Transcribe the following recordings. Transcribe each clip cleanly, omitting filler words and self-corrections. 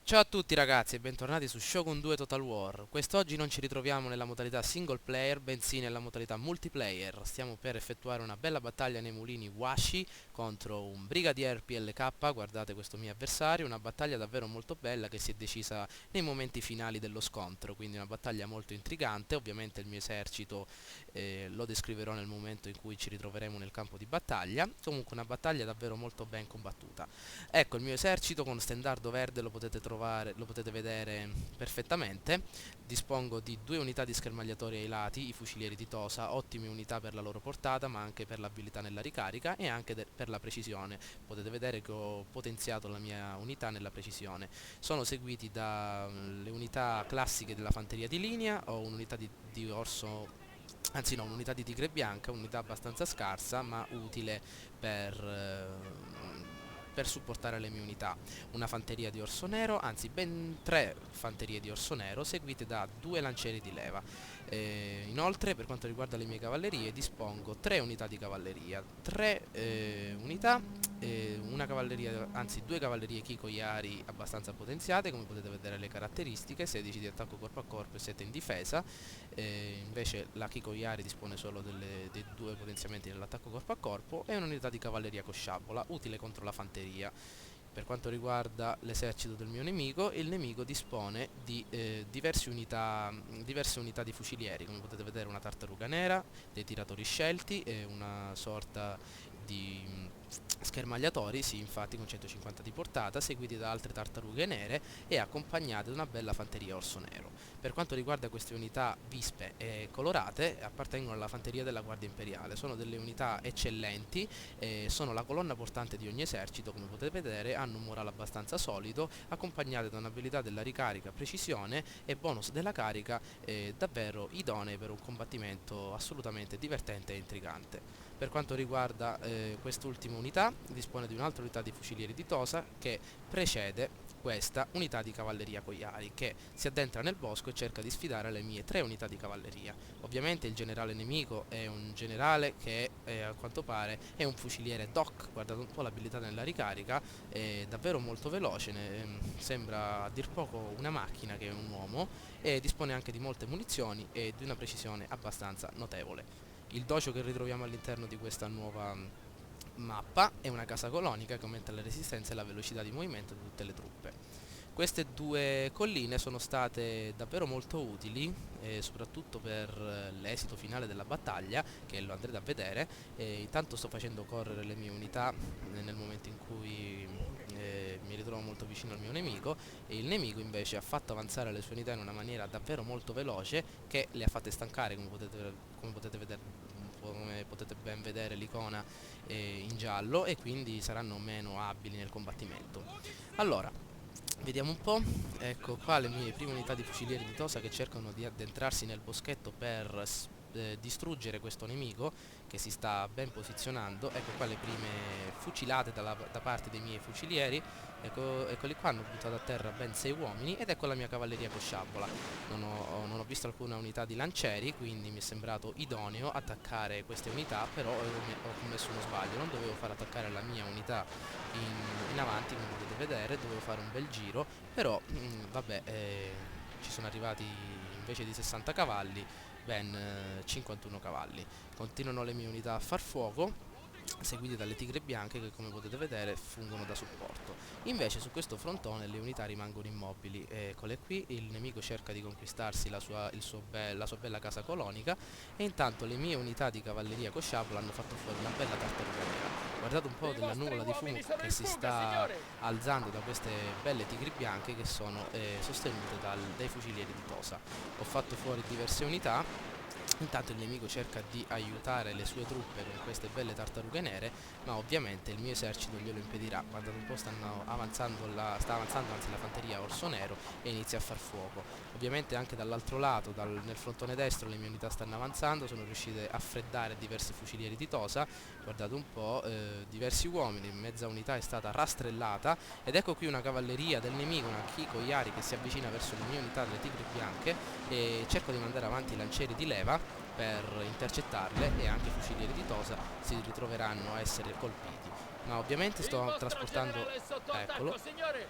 Ciao a tutti ragazzi e bentornati su Shogun 2 Total War. Quest'oggi non ci ritroviamo nella modalità single player, bensì nella modalità multiplayer. Stiamo per effettuare una bella battaglia nei mulini Washi contro un Brigadier PLK, guardate questo mio avversario, una battaglia davvero molto bella che si è decisa nei momenti finali dello scontro, quindi una battaglia molto intrigante. Ovviamente il mio esercito lo descriverò nel momento in cui ci ritroveremo nel campo di battaglia. Comunque una battaglia davvero molto ben combattuta. Ecco il mio esercito con stendardo verde, lo potete trovare, lo potete vedere perfettamente. Dispongo di due unità di schermagliatori ai lati, i fucilieri di Tosa, ottime unità per la loro portata ma anche per l'abilità nella ricarica e anche per la precisione. Potete vedere che ho potenziato la mia unità nella precisione. Sono seguiti dalle unità classiche della fanteria di linea, ho un'unità di orso. Anzi no, un'unità di tigre bianca, un'unità abbastanza scarsa ma utile per supportare le mie unità. Una fanteria di orso nero, anzi ben tre fanterie di orso nero seguite da due lancieri di leva. Inoltre per quanto riguarda le mie cavallerie dispongo tre unità di cavalleria, tre unità, una cavalleria, anzi due cavallerie Kiko Yari abbastanza potenziate, come potete vedere le caratteristiche, 16 di attacco corpo a corpo e 7 in difesa. Invece la Kiko Yari dispone solo dei due potenziamenti nell'attacco corpo a corpo e un'unità di cavalleria con sciabola, utile contro la fanteria. Per quanto riguarda l'esercito del mio nemico, il nemico dispone di diverse unità di fucilieri, come potete vedere una tartaruga nera, dei tiratori scelti e una sorta di schermagliatori, sì infatti con 150 di portata, seguiti da altre tartarughe nere e accompagnate da una bella fanteria orso nero. Per quanto riguarda queste unità vispe e colorate, appartengono alla fanteria della Guardia Imperiale, sono delle unità eccellenti, sono la colonna portante di ogni esercito, come potete vedere, hanno un morale abbastanza solido, accompagnate da un'abilità della ricarica, precisione e bonus della carica davvero idonei per un combattimento assolutamente divertente e intrigante. Per quanto riguarda quest'ultima unità, dispone di un'altra unità di fucilieri di Tosa che precede questa unità di cavalleria Coiari che si addentra nel bosco e cerca di sfidare le mie tre unità di cavalleria. Ovviamente il generale nemico è un generale che a quanto pare è un fuciliere doc, guardate un po' l'abilità nella ricarica, è davvero molto veloce, sembra a dir poco una macchina che è un uomo e dispone anche di molte munizioni e di una precisione abbastanza notevole. Il dojo che ritroviamo all'interno di questa nuova mappa è una casa colonica che aumenta la resistenza e la velocità di movimento di tutte le truppe. Queste due colline sono state davvero molto utili, soprattutto per l'esito finale della battaglia, che lo andrete a vedere. Intanto sto facendo correre le mie unità nel momento in cui mi ritrovo molto vicino al mio nemico, e il nemico invece ha fatto avanzare le sue unità in una maniera davvero molto veloce che le ha fatte stancare, come potete ben vedere l'icona in giallo, e quindi saranno meno abili nel combattimento. Allora, vediamo un po', ecco qua le mie prime unità di fucilieri di Tosa che cercano di addentrarsi nel boschetto per distruggere questo nemico che si sta ben posizionando. Ecco qua le prime fucilate da parte dei miei fucilieri. Eccoli qua, hanno buttato a terra ben 6 uomini ed ecco la mia cavalleria con sciabola. Non ho visto alcuna unità di lancieri, quindi mi è sembrato idoneo attaccare queste unità, però ho commesso uno sbaglio, non dovevo far attaccare la mia unità in avanti, come potete vedere, dovevo fare un bel giro, però vabbè, ci sono arrivati invece di 60 cavalli, ben 51 cavalli. Continuano le mie unità a far fuoco, seguite dalle tigre bianche che come potete vedere fungono da supporto. Invece su questo frontone le unità rimangono immobili, eccole qui, il nemico cerca di conquistarsi la sua bella casa colonica e intanto le mie unità di cavalleria con sciabola hanno fatto fuori una bella tartaruga nera. Guardate un po' della nuvola di fumo che si sta alzando da queste belle tigri bianche che sono sostenute dai fucilieri di Tosa. Ho fatto fuori diverse unità. Intanto il nemico cerca di aiutare le sue truppe con queste belle tartarughe nere, ma ovviamente il mio esercito glielo impedirà. Guardate un po', sta avanzando anzi la fanteria orso nero e inizia a far fuoco. Ovviamente anche dall'altro lato, nel frontone destro, le mie unità stanno avanzando, sono riuscite a freddare diversi fucilieri di Tosa. Guardate un po', diversi uomini, mezza unità è stata rastrellata ed ecco qui una cavalleria del nemico, una Kiko Yari che si avvicina verso le mie unità delle tigre bianche e cerco di mandare avanti i lancieri di leva. per intercettarle, e anche i fucilieri di Tosa si ritroveranno a essere colpiti. Ma ovviamente sto trasportando, eccolo,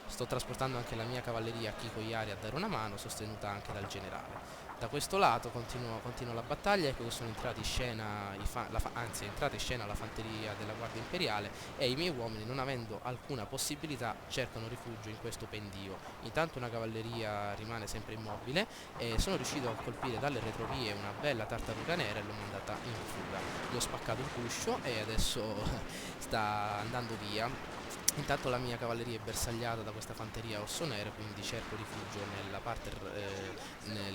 sto trasportando anche la mia cavalleria Kiko Iari a dare una mano, sostenuta anche dal generale. Da questo lato continua la battaglia. Ecco che sono entrati in scena anzi è entrata in scena la fanteria della Guardia Imperiale, e i miei uomini, non avendo alcuna possibilità, cercano rifugio in questo pendio. Intanto una cavalleria rimane sempre immobile, e sono riuscito a colpire dalle retrovie una bella tartaruga nera e l'ho mandata in fuga. Gli ho spaccato il guscio e adesso sta andando via. Intanto la mia cavalleria è bersagliata da questa fanteria rossonera, quindi cerco rifugio nella parte nel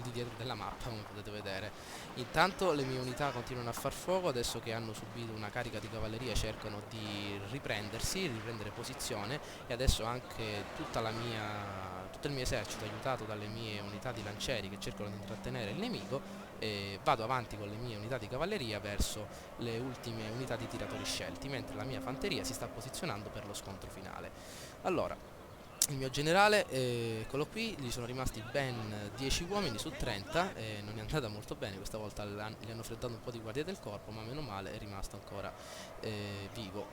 di dietro della mappa, come potete vedere. Intanto le mie unità continuano a far fuoco. Adesso che hanno subito una carica di cavalleria, cercano di riprendere posizione, e adesso anche tutto il mio esercito, aiutato dalle mie unità di lancieri che cercano di intrattenere il nemico, vado avanti con le mie unità di cavalleria verso le ultime unità di tiratori scelti, mentre la mia fanteria si sta posizionando per lo scontro finale. Allora, il mio generale, eccolo qui, gli sono rimasti ben 10 uomini su 30, e non è andata molto bene questa volta, gli hanno freddato un po' di guardia del corpo, ma meno male è rimasto ancora vivo.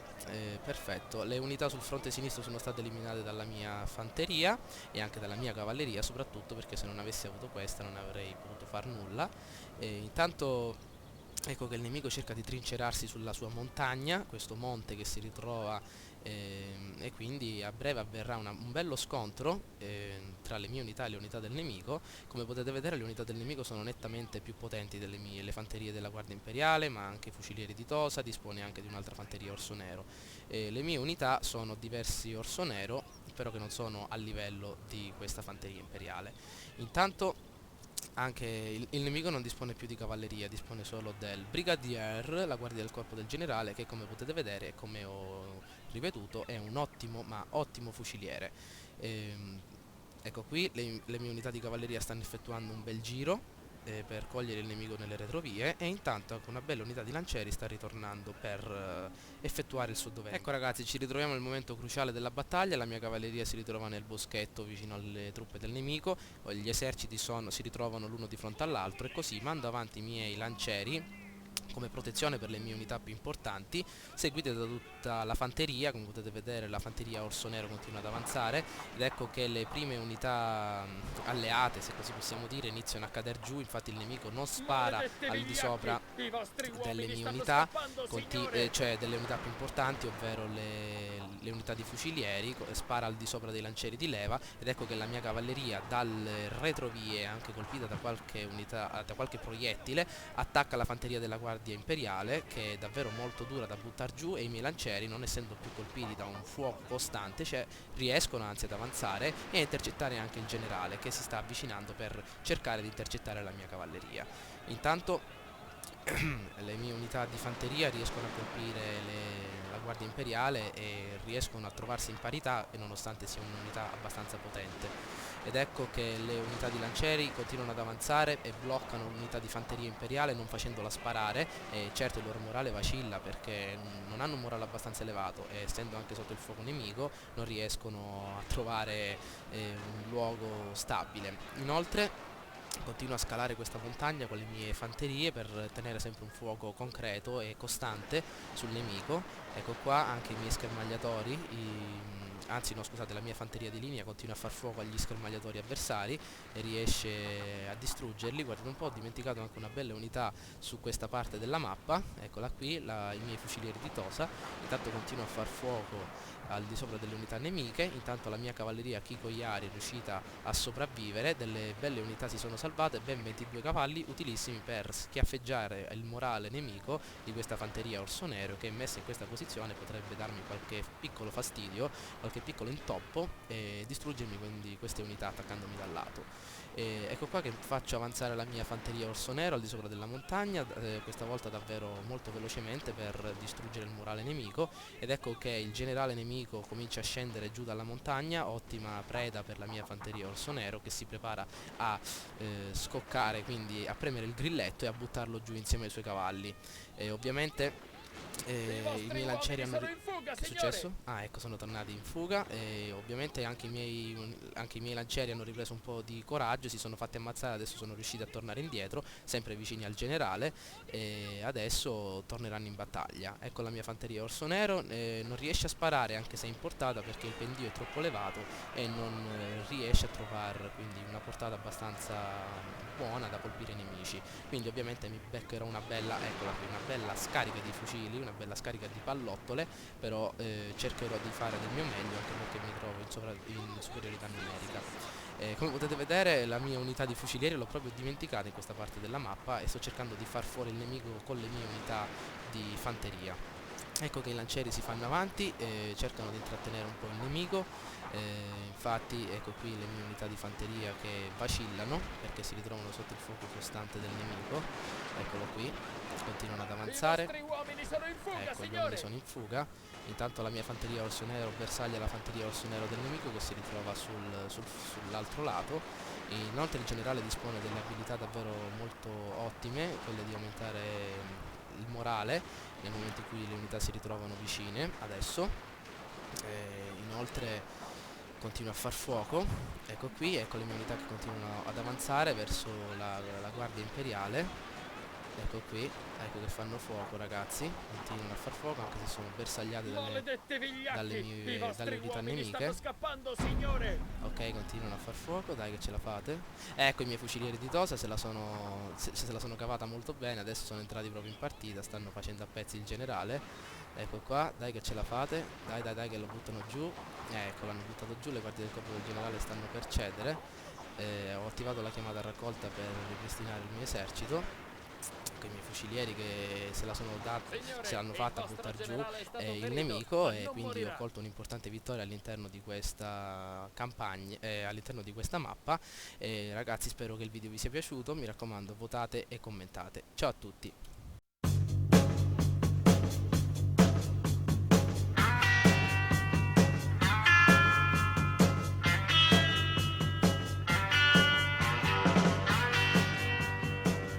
Perfetto, le unità sul fronte sinistro sono state eliminate dalla mia fanteria e anche dalla mia cavalleria, soprattutto perché se non avessi avuto questa non avrei potuto far nulla. Intanto ecco che il nemico cerca di trincerarsi sulla sua montagna, questo monte che si ritrova, e quindi a breve avverrà un bello scontro tra le mie unità e le unità del nemico. Come potete vedere, le unità del nemico sono nettamente più potenti delle mie. Le fanterie della Guardia Imperiale, ma anche i fucilieri di Tosa, dispone anche di un'altra fanteria orso nero. Le mie unità sono diversi orso nero, però che non sono a livello di questa fanteria imperiale. Intanto anche il nemico non dispone più di cavalleria, dispone solo del brigadier, la guardia del corpo del generale, che come potete vedere, come ho ripetuto, è un ottimo fuciliere. Ehm, ecco qui le mie unità di cavalleria stanno effettuando un bel giro per cogliere il nemico nelle retrovie, e intanto anche una bella unità di lancieri sta ritornando per effettuare il suo dovere. Ecco ragazzi, ci ritroviamo nel momento cruciale della battaglia. La mia cavalleria si ritrova nel boschetto vicino alle truppe del nemico, gli eserciti si ritrovano l'uno di fronte all'altro, e così mando avanti i miei lancieri come protezione per le mie unità più importanti, seguite da tutta la fanteria. Come potete vedere, la fanteria orso nero continua ad avanzare, ed ecco che le prime unità alleate, se così possiamo dire, iniziano a cadere giù. Infatti il nemico non spara al di sopra delle mie unità, cioè delle unità più importanti, ovvero le unità di fucilieri, spara al di sopra dei lancieri di leva, ed ecco che la mia cavalleria dalle retrovie, anche colpita da qualche unità, da qualche proiettile, attacca la fanteria della Guardia Imperiale, che è davvero molto dura da buttare giù, e i miei lancieri, non essendo più colpiti da un fuoco costante, riescono anzi ad avanzare e a intercettare anche il generale, che si sta avvicinando per cercare di intercettare la mia cavalleria. Intanto le mie unità di fanteria riescono a colpire la Guardia Imperiale e riescono a trovarsi in parità, e nonostante sia un'unità abbastanza potente. Ed ecco che le unità di lancieri continuano ad avanzare e bloccano l'unità di fanteria imperiale, non facendola sparare. E certo il loro morale vacilla, perché non hanno un morale abbastanza elevato, e essendo anche sotto il fuoco nemico non riescono a trovare un luogo stabile. Inoltre continuo a scalare questa montagna con le mie fanterie per tenere sempre un fuoco concreto e costante sul nemico. Ecco qua anche i miei schermagliatori, anzi no scusate, la mia fanteria di linea continua a far fuoco agli schermagliatori avversari e riesce a distruggerli. Guardate un po', ho dimenticato anche una bella unità su questa parte della mappa, eccola qui, i miei fucilieri di Tosa. Intanto continuo a far fuoco al di sopra delle unità nemiche. Intanto la mia cavalleria Kiko Yari è riuscita a sopravvivere, delle belle unità si sono salvate, ben 22 cavalli utilissimi per schiaffeggiare il morale nemico di questa fanteria orso nero, che messa in questa posizione potrebbe darmi qualche piccolo fastidio, qualche piccolo intoppo, e distruggermi quindi queste unità attaccandomi dal lato. Ecco qua che faccio avanzare la mia fanteria orso nero al di sopra della montagna, questa volta davvero molto velocemente per distruggere il morale nemico, ed ecco che il generale nemico comincia a scendere giù dalla montagna, ottima preda per la mia fanteria orso nero, che si prepara a scoccare, quindi a premere il grilletto e a buttarlo giù insieme ai suoi cavalli. Ovviamente i miei lancieri hanno fuga, Che è signore! successo? Ah, ecco, sono tornati in fuga e ovviamente anche i miei lancieri hanno ripreso un po' di coraggio, si sono fatti ammazzare, adesso sono riusciti a tornare indietro, sempre vicini al generale, e adesso torneranno in battaglia. Ecco la mia fanteria orso nero, non riesce a sparare anche se è in portata perché il pendio è troppo elevato e non riesce a trovare quindi una portata abbastanza buona da colpire i nemici. Quindi ovviamente mi beccherò una bella, eccola qui, una bella scarica di fucili, una bella scarica di pallottole, però cercherò di fare del mio meglio anche perché mi trovo in superiorità numerica. Come potete vedere la mia unità di fucilieri l'ho proprio dimenticata in questa parte della mappa e sto cercando di far fuori il nemico con le mie unità di fanteria. Ecco che i lancieri si fanno avanti e cercano di intrattenere un po' il nemico, infatti ecco qui le mie unità di fanteria che vacillano perché si ritrovano sotto il fuoco costante del nemico, eccolo qui, continuano ad I avanzare, vostri uomini sono in fuga, ecco gli uomini signore! sono in fuga, intanto la mia fanteria orso nero bersaglia la fanteria orso nero del nemico che si ritrova sull'altro lato, inoltre il generale dispone delle abilità davvero molto ottime, quelle di aumentare il morale nel momento in cui le unità si ritrovano vicine adesso. Inoltre continua a far fuoco, ecco qui, ecco le mie unità che continuano ad avanzare verso la guardia imperiale, ecco qui, ecco che fanno fuoco ragazzi, continuano a far fuoco anche se sono bersagliate Maledetti vigliacchi! I dalle vostri unità uomini stanno nemiche. scappando, signore! Ok, continuano a far fuoco, dai che ce la fate. Ecco i miei fucilieri di Tosa se la sono cavata molto bene, adesso sono entrati proprio in partita, stanno facendo a pezzi il generale. Ecco qua, dai che ce la fate, dai dai dai che lo buttano giù. Ecco, l'hanno buttato giù, le guardie del corpo del generale stanno per cedere. Ho attivato la chiamata a raccolta per ripristinare il mio esercito. Ecco i miei fucilieri che se Signore, l'hanno il fatta a vostro buttare giù generale è stato il ferito, ma nemico e non quindi ho morirà! colto un'importante vittoria all'interno di questa campagna, all'interno di questa mappa. Ragazzi, spero che il video vi sia piaciuto, mi raccomando votate e commentate. Ciao a tutti.